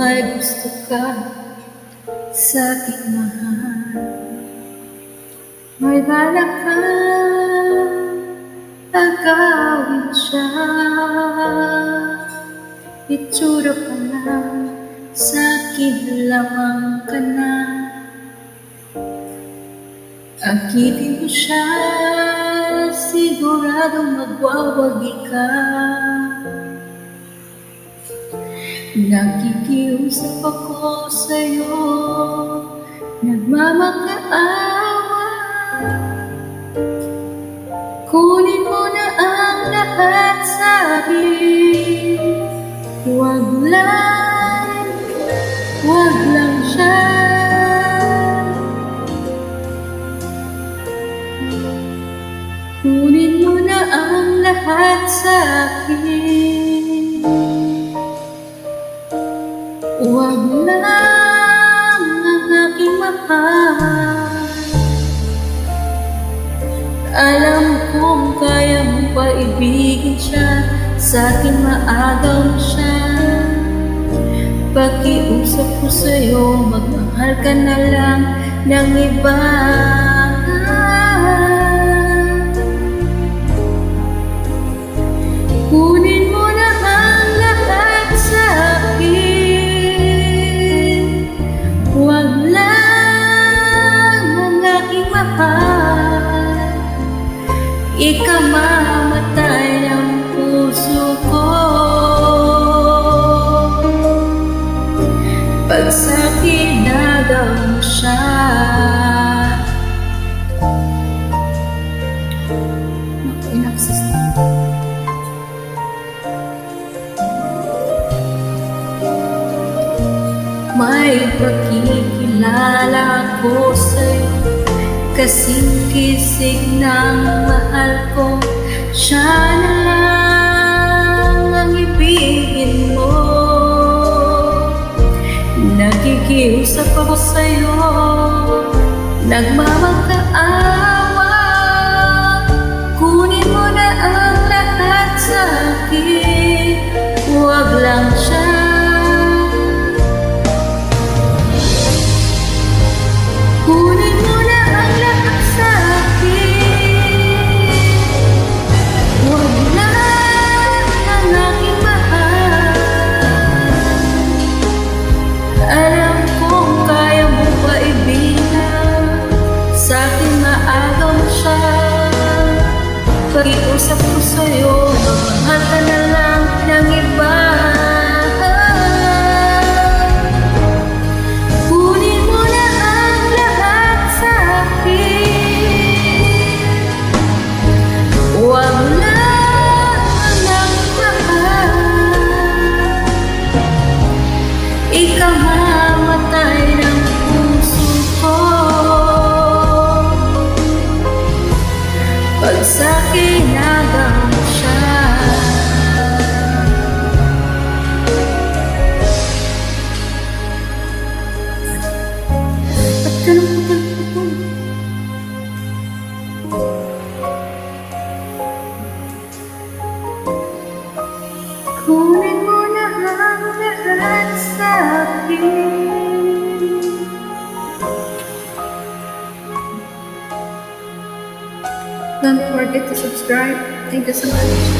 may gusto ka sa aking mahal, may balak ka agawin siya. Itsura pa lang sa akin lamang ka na, akitin mo siya, siguradong magwawagi ka. Nakikiusap ako sa'yo, nagmamakaawa, kunin mo na ang lahat sa akin. Huwag lang siya. Kunin mo na ang lahat sa akin. Huwag lang ang aking mahal. Alam kong kaya mo paibigin siya, sa akin maagaw na siya. Pakiusap ko sa'yo, magmahal ka na lang ng iba. Kunin mo na ang lahat sa akin. Huwag lang ang aking mahal. Ikamamatay ng puso ko pag sa'kin nagaw mo siya. May pakikilala ko sa'yo, kasing kisig ng mahal ko. Siya na lang ang ibigin mo. Nakikiusap ako sa'yo, nagmamakaawa, kunin mo na ang lahat sa akin. Huwag lang siya. Kunin mo na ang lahat sa akin. Huwag lang ang aking mahal. Alam kong kaya mo paibigan, sa akin maagaw siya. Pakiusap ko sa'yo, magmahal ka na lang ng iba. Ikamamatay ng puso ko pag sa'kin nagaw mo siya. Ba't ka nang putol-putol? Kunin mo na ang lahat sa akin. Don't forget to subscribe. Thank you so much.